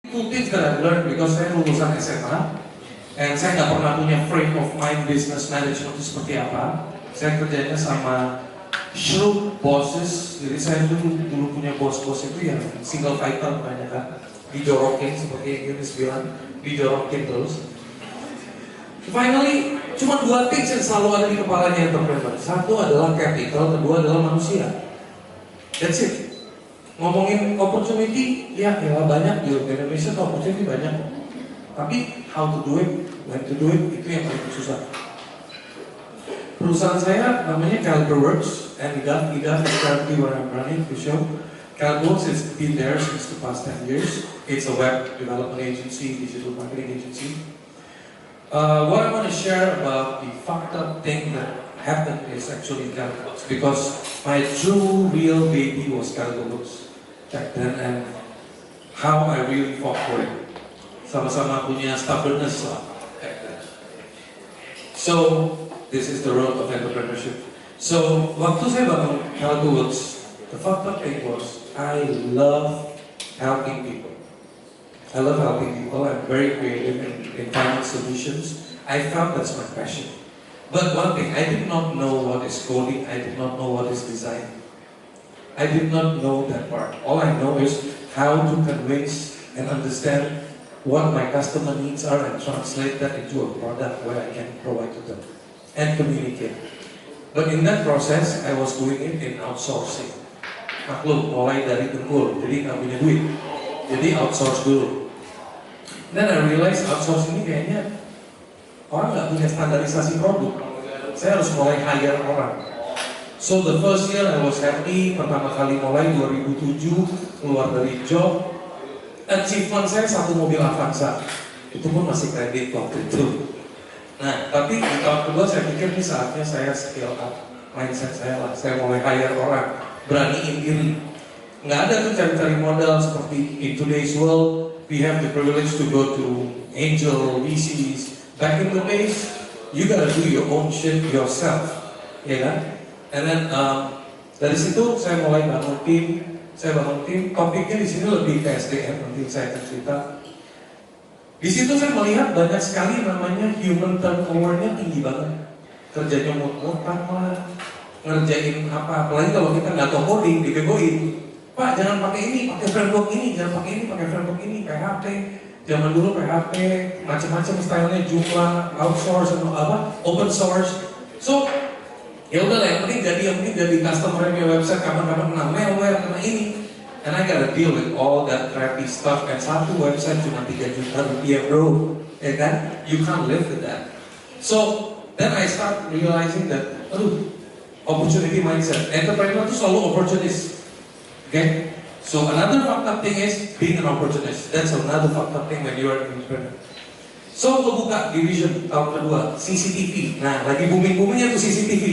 Two things that I've learned because saya lulusan SMA, and saya nggak pernah punya frame of mind business management itu seperti apa. Saya kerjanya sama shrewd bosses, jadi saya dulu punya bos-bos itu yang single fighter banyak kan, dijorokin seperti Eunice bilang, dijorokin terus. Finally, cuma dua things yang selalu ada di kepalanya entrepreneur. Satu adalah capital, kedua adalah manusia. That's it. Ngomongin opportunity, ya banyak di Indonesia, opportunity banyak. Tapi how to do it, when to do it, itu yang paling susah. Perusahaan saya namanya CaliberWorks, and IDaff is currently where I'm running the show. CaliberWorks has been there since the past 10 years. It's a web development agency, digital marketing agency. What I want to share about the fucked up thing that happened is actually CaliberWorks, because my true real baby was CaliberWorks back then, and how I really fought for it. Sama-sama punya stubbornness lah back then. So this is the road of entrepreneurship. So waktu saya bangun CaliberWorks, the fucked up thing was I love helping people. I love helping people. I'm very creative in finding solutions. I found that's my passion. But one thing, I did not know what is coding. I did not know what is design. I did not know that part. All I know is how to convince and understand what my customer needs are and translate that into a product where I can provide to them and communicate. But in that process, I was doing it in outsourcing. Maklum, mulai dari dengkul, jadi nggak punya duit. Jadi outsource dulu. Then I realized outsource ini kayaknya orang nggak punya standarisasi produk. Saya harus mulai hire orang. So the first year I was happy, pertama kali mulai 2007, keluar dari job. Achievement saya satu mobil Avanza, itu pun masih kredit waktu itu. Nah, tapi di tahun kedua saya pikir ini saatnya saya scale up mindset saya lah. Saya mulai hire orang, beraniin diri. Nggak ada tuh cari-cari modal seperti in today's world, we have the privilege to go to angel, VCs. Back in the days, you gotta do your own shit yourself, ya kan? And then dari situ saya mulai bangun tim. Saya bangun tim. Topiknya di sini lebih ke SDM. Nanti saya akan cerita. Di situ saya melihat banyak sekali namanya human turnover-nya tinggi banget. Kerjanya mut-mutan lah, ngerjain apa. Apalagi kalau kita nggak tahu coding, dibegoin. Pak, jangan pakai ini, pakai framework ini, jangan pakai ini, pakai framework ini, PHP. Zaman dulu PHP, macam-macam stylenya, jumlah, outsource, apa, open source. So ya udah lah, yang penting jadi customer punya website, kapan-kapan kena malware, kena ini. And I gotta deal with all that crappy stuff. And satu website cuma 3 juta rupiah bro, ya kan? You can't live with that. So then I start realizing that, opportunity mindset. Entrepreneur itu selalu opportunist. Okay? So another fucked up thing is being an opportunist. That's another fucked up thing when you are an entrepreneur. So kebuka division tahun kedua, CCTV. Nah, lagi booming-boomingnya tuh CCTV.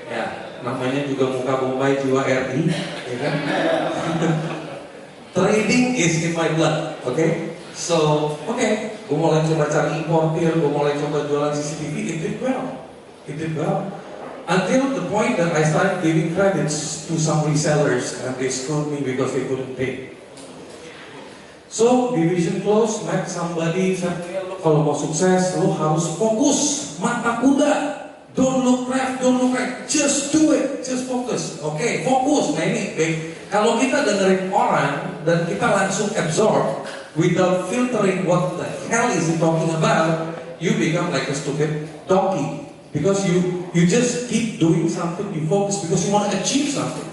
Ya, namanya juga muka Bombay jiwa RI, ya kan? Trading is in my blood, okay? So, okay, gue mulai coba cari importir, gue mulai coba jualan CCTV. It did well. Until the point that I started giving credits to some resellers, and they screwed me because they couldn't pay. So, division close, met somebody, said, kalau mau sukses, lo harus fokus, mata kuda. Don't look left, just do it, just focus. Oke, fokus. Nah ini, kalau kita dengerin orang, dan kita langsung absorb, without filtering what the hell is he talking about, you become like a stupid donkey. Because you just keep doing something, you focus because you want to achieve something.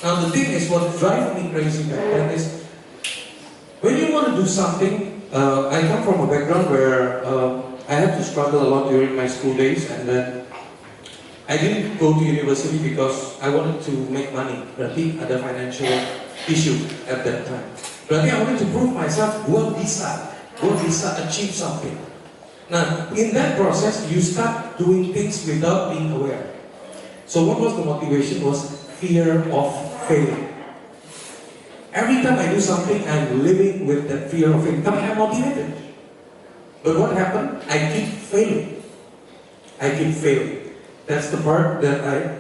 Now the thing is, what drives me crazy back then is, when you want to do something, I come from a background where I had to struggle a lot during my school days, and then I didn't go to university because I wanted to make money. Berarti ada financial issue at that time. Berarti I wanted to prove myself, gue bisa achieve something. Now, in that process, you start doing things without being aware. So what was the motivation? Was fear of failing. Every time I do something, I'm living with that fear of failing. Tapi I'm motivated. But what happened? I keep failing. That's the part that I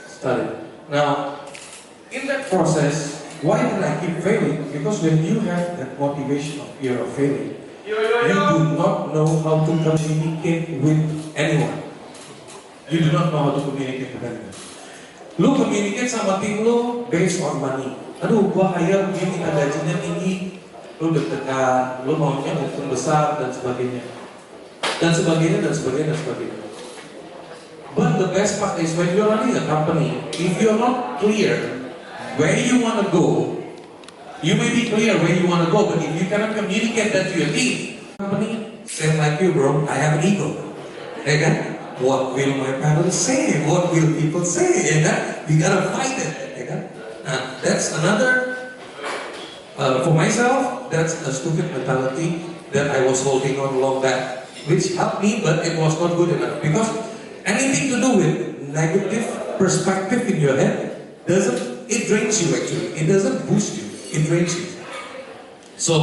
studied. Now, in that process, Why did I keep failing? Because when you have that motivation of fear of failing, you do not know how to communicate with anyone. You do not know how to communicate with anyone. Lu communicate sama tim lu based on money. Aduh, gua hire begini, gajinya tinggi, lu deg-degan, lu maunya untung besar dan sebagainya. Dan sebagainya, dan sebagainya, dan sebagainya. But the best part is when you're running a company, if you're not clear where you want to go, you may be clear where you want to go, but if you cannot communicate that to your team, company, same like you bro, I have an ego. Ya kan? What will my parents say? What will people say? Ya kan? You gotta fight it. Ya kan? Nah, that's another, for myself, that's a stupid mentality that I was holding on along that, which helped me, but it was not good enough. Because anything to do with negative perspective in your head, it drains you actually. It doesn't boost you, it drains you. So,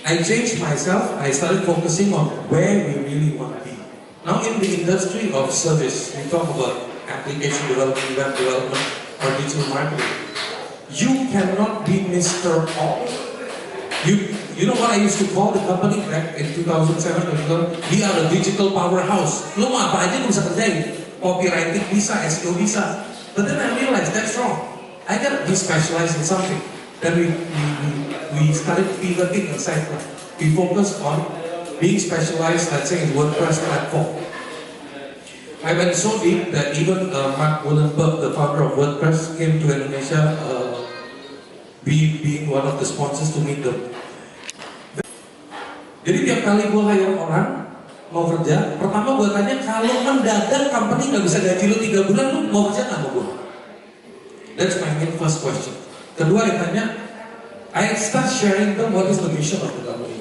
I changed myself, I started focusing on where we really want to be. Now in the industry of service, we talk about application development, web development, or digital marketing. You cannot be Mr. All. You know what I used to call the company back in 2007? We are a digital powerhouse. Lo mau apa aja lo bisa kerjain. Copywriting bisa, SEO bisa. But then I realized that's wrong. I gotta be specialized in something. Then we started pivoting inside. We focused on being specialized, let's say, in WordPress platform. I went so deep that even Mark Willenberg, the founder of WordPress, came to Indonesia, being one of the sponsors to meet them. Jadi tiap kali gue hire orang mau kerja, pertama gue tanya, kalau mendadak company nggak bisa gaji lu 3 bulan, lu mau kerja nggak sama gue? That's my main first question. Kedua, I start sharing them what is the mission of the company.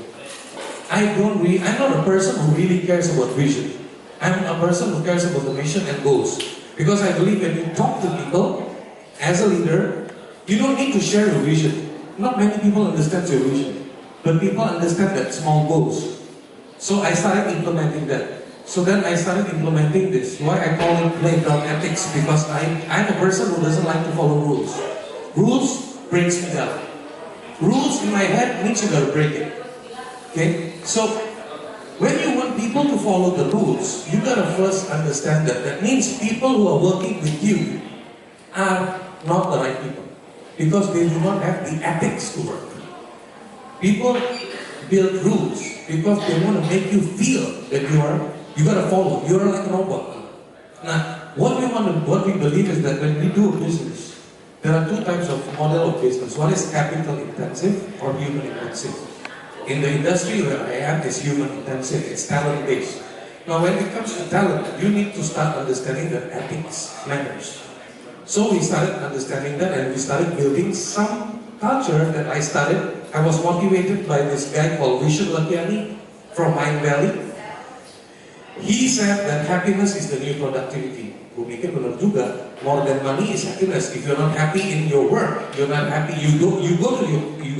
I'm not a person who really cares about vision. I'm a person who cares about the mission and goals. Because I believe when you talk to people, as a leader, you don't need to share your vision. Not many people understand your vision, but people understand that small goals. So I started implementing that. So then I started implementing this. Why I call it playground ethics? Because I'm a person who doesn't like to follow rules. Rules brings me down. Rules in my head means you gotta break it. Okay? So when you want people to follow the rules, you gotta first understand that. That means people who are working with you are not the right people. Because they do not have the ethics to work. People build rules because they want to make you feel that you gotta follow. You're like a robot. Now, what we believe is that when we do a business, there are two types of model of business. One is capital intensive or human intensive. In the industry where I am, it's human intensive. It's talent based. Now, when it comes to talent, you need to start understanding that ethics matters. So we started understanding that, and we started building some culture that I was motivated by this guy called Visualogic from Mind Valley. He said that happiness is the new productivity. Gue mikir benar juga. More than money is happiness. If you're not happy in your work, you're not happy. You go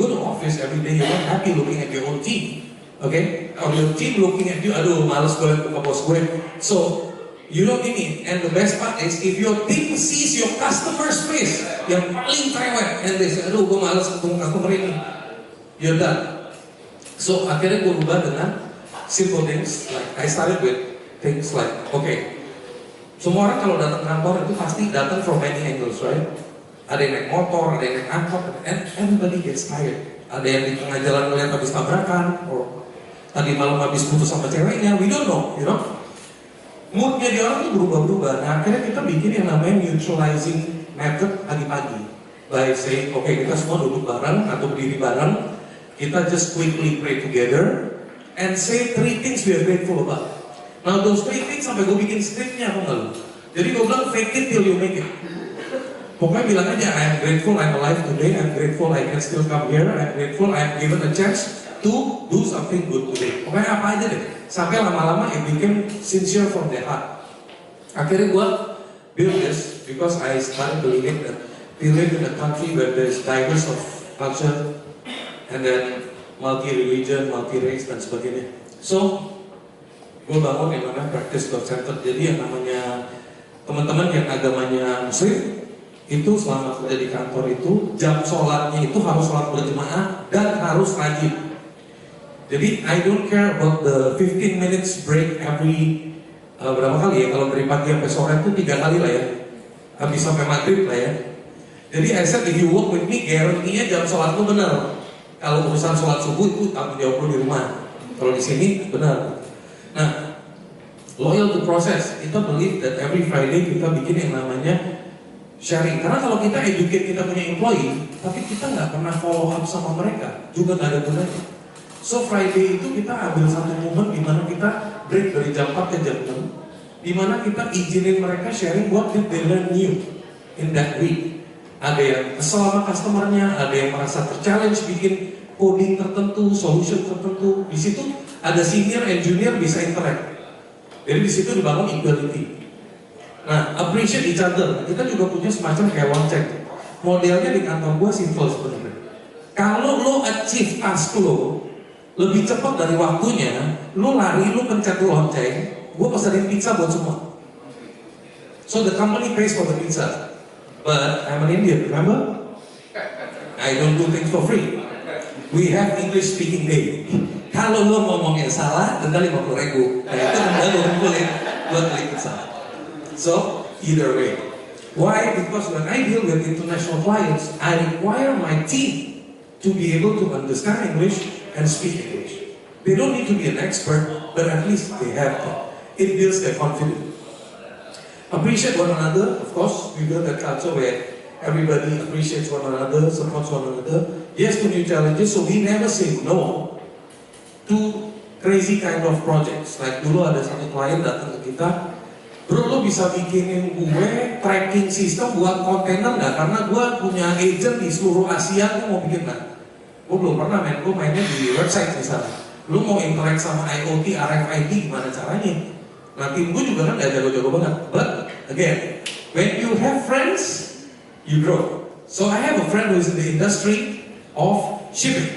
to office every day. You're not happy looking at your own team. Okay? Or your team looking at you. Aduh, malas gue ke bos gue. So you don't need it. And the best part is if your team sees your customer's face yang paling cerewet, and they say, aduh, gue malas ketemu customer ini, you're done. So akhirnya gue ubah dengan simple things. Like I started with things like, okay, semua orang kalau datang kantor itu pasti datang from many angles, right? Ada yang naik motor, ada yang naik angkot, and everybody gets tired. Ada yang di tengah jalan melihat habis tabrakan, or tadi malam habis putus sama ceweknya, we don't know, you know? Moodnya di orang itu berubah-berubah. Nah akhirnya kita bikin yang namanya neutralizing method pagi-pagi. By saying, oke, kita semua duduk bareng atau berdiri bareng, kita just quickly pray together and say 3 things we are grateful about. Now those 3 things sampai gue bikin scriptnya, apa enggak lu? Jadi gue bilang fake it till you make it. Pokoknya bilang aja, I'm grateful I'm alive today, I'm grateful I can still come here, I'm grateful I'm given a chance to do something good today. Pokoknya apa aja deh. Sampai lama-lama it became sincere from the heart. Akhirnya gue build this because I started believing that we live in a country where there is diverse of culture and then multi-religion, multi-race dan sebagainya. So gue bangun yang namanya practice God-centered. Jadi yang namanya teman-teman yang agamanya Muslim, Itu selama kerja di kantor itu, jam sholatnya itu harus sholat berjemaah dan harus rajin. Jadi I don't care about the 15 minutes break every berapa kali ya, kalau dari pagi sampai sore itu 3 kali lah ya, habis sampai maghrib lah ya. Jadi I said if you work with me, guarantee-nya jam sholat lu benar. Kalau urusan sholat subuh itu tanggung jawab lu di rumah. Kalau di sini benar. Nah, loyal to process, kita believe that every Friday kita bikin yang namanya sharing. Karena kalau kita educate kita punya employee, tapi kita nggak pernah follow up sama mereka, juga nggak ada gunanya. So Friday itu kita ambil satu momen di mana kita break dari jam 4 ke jam 6, di mana kita izinin mereka sharing what did they learn new in that week. Ada yang kesel sama customernya, ada yang merasa ter-challenge bikin coding tertentu, solution tertentu. Di situ ada senior and junior bisa interact. Jadi di situ dibangun equality. Nah, appreciate each other. Kita juga punya semacam kayak one check. Modelnya di kantor gua simple sebenarnya. Kalau lo achieve task lo lebih cepat dari waktunya, lo lari, lo pencet lonceng, gua pesanin pizza buat semua. So the company pays for the pizza. But I'm an Indian, remember? I don't do things for free. We have English speaking day. Kalau lo ngomongnya salah, denda 50.000. Nah itu denda lo kumpulin buat beli pizza. So either way. Why? Because when I deal with international clients, I require my team to be able to understand English and speak English. They don't need to be an expert, but at least they have to. It builds their confidence. Appreciate one another, of course. We build a culture where everybody appreciates one another, supports one another. Yes to new challenges, so we never say no to crazy kind of projects. Like dulu ada satu klien datang ke kita, bro lo bisa bikinin gue tracking system buat kontainer nggak? Karena gue punya agent di seluruh Asia, gue mau bikin nggak? Gue belum pernah gue mainnya di website misalnya. Lu mau interact sama IoT, RFID gimana caranya? Nah tim gue juga kan gak jago-jago banget. But again, when you have friends, you grow. So I have a friend who is in the industry of shipping.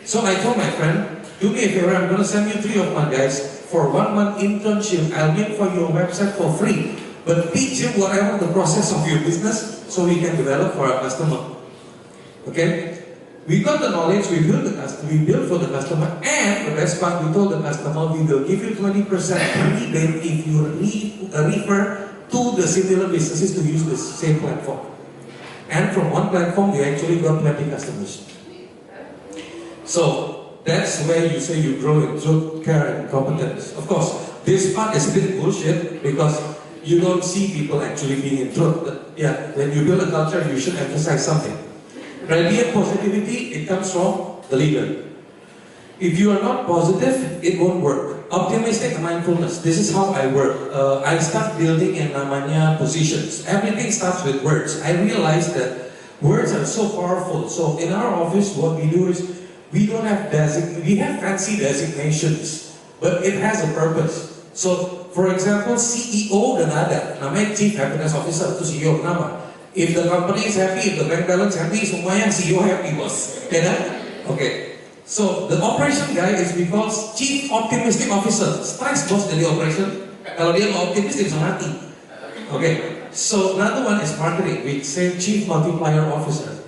So I told my friend, do me a favor, I'm going to send you 3 of my guys for 1 month internship. I'll make for your website for free. But teach him whatever the process of your business so we can develop for our customer. Okay? We got the knowledge, we built for the customer, and the best part, we told the customer, we will give you 20% rebate if you refer to the similar businesses to use the same platform. And from one platform, we actually got 20 customers. So that's where you say you grow in truth, care, and competence. Of course, this part is a bit bullshit because you don't see people actually being in truth. But yeah, when you build a culture, you should emphasize something. Radiant positivity, it comes from the leader. If you are not positive, it won't work. Optimistic mindfulness, this is how I work. I start building yang namanya positions. Everything starts with words. I realized that words are so powerful. So in our office, what we do is, we have fancy designations, but it has a purpose. So, for example, CEO dan ada, namanya Chief Happiness Officer, itu CEO, kenapa? If the company is happy, if the bank balance happy, semuanya CEO happy, bos. Ya kan? Okay. So the operation guy is because Chief Optimistic Officer. Stress bos dari operation. Kalau dia nggak optimis, dia bisa mati. Okay. So another one is marketing. We say Chief Multiplier Officer.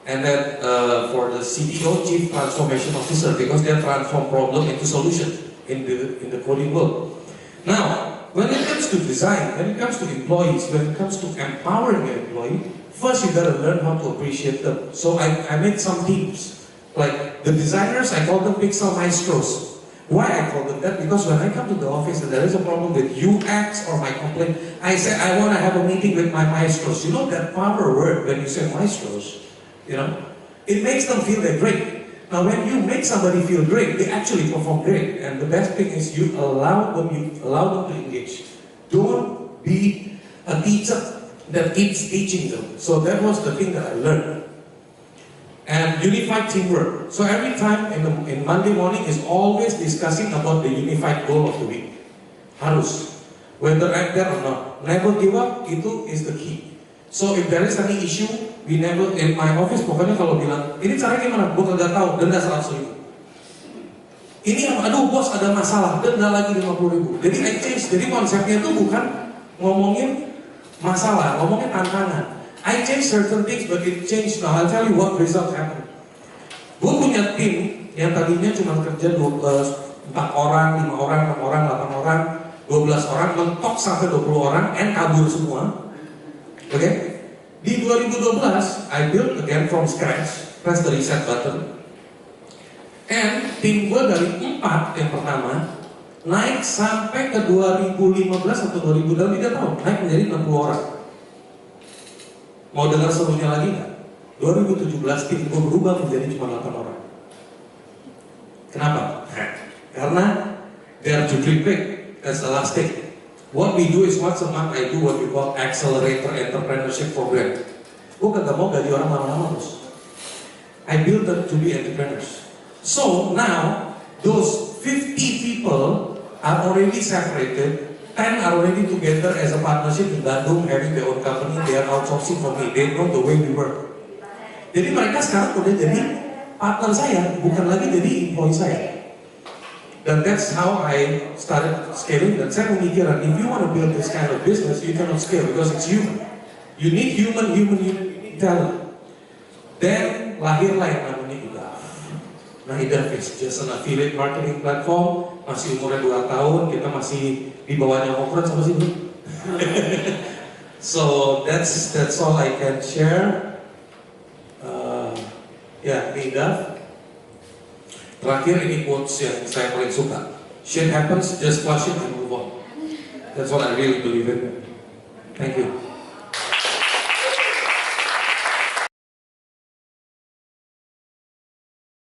And then for the CTO, Chief Transformation Officer, because they transform problem into solution in the coding world. Now, when it comes to design, when it comes to employees, when it comes to empowering an employee, first you gotta learn how to appreciate them. So I made some teams. Like the designers, I call them Pixel Maestros. Why I call them that? Because when I come to the office and there is a problem with UX or my complaint, I say I want to have a meeting with my maestros. You know that power word when you say maestros, you know, it makes them feel they're great. Now when you make somebody feel great, they actually perform great. And the best thing is you allow them to engage. Don't be a teacher that keeps teaching them. So that was the thing that I learned. And unified teamwork. So every time in Monday morning is always discussing about the unified goal of the week. Harus. Whether I'm there or not. Never give up, itu is the key. So if there is any issue, we never, in my office pokoknya kalau bilang, ini caranya gimana? Gue nggak tahu, denda 100.000. Ini aduh bos ada masalah, denda lagi 50.000. Jadi I change, jadi konsepnya itu bukan ngomongin masalah, ngomongin tantangan. I changed certain things, but it changed. Now I'll tell you what result happened. Gue punya tim yang tadinya cuma kerja 4 orang, 5 orang, 6 orang, 8 orang, 12 orang, mentok sampai 20 orang, and kabur semua. Oke? Di 2012, I built again from scratch, press the reset button. And tim gue dari 4 yang pertama naik sampai ke 2015 atau 2000 dalam 3 tahun, naik menjadi 60 orang. Mau dengar seluruhnya lagi nggak? 2017 tim gue berubah menjadi cuma 8 orang. Kenapa? Karena they are too big. That's the last thing. What we do is once a month I do what we call accelerator entrepreneurship program. Gue kagak mau gaji orang lama-lama terus. I build them to be entrepreneurs. So now those 50 people are already separated. 10 are already together as a partnership in Bandung, having their own company. They are outsourcing for me. They know the way we work. Jadi mereka sekarang udah jadi partner saya, bukan lagi jadi employee saya. Dan that's how I started scaling. Dan saya memikirkan, if you want to build this kind of business, you cannot scale because it's human. You need human, you need talent. Then lahirlah yang namanya IDaff. Nah, IDaff is just an affiliate marketing platform. Masih umurnya 2 tahun, kita masih di bawahnya Open sama sih. So that's all I can share. Ya, IDaff. Terakhir ini quotes yang saya paling suka. Shit happens, just flush it and move on. That's what I really believe in. Thank you.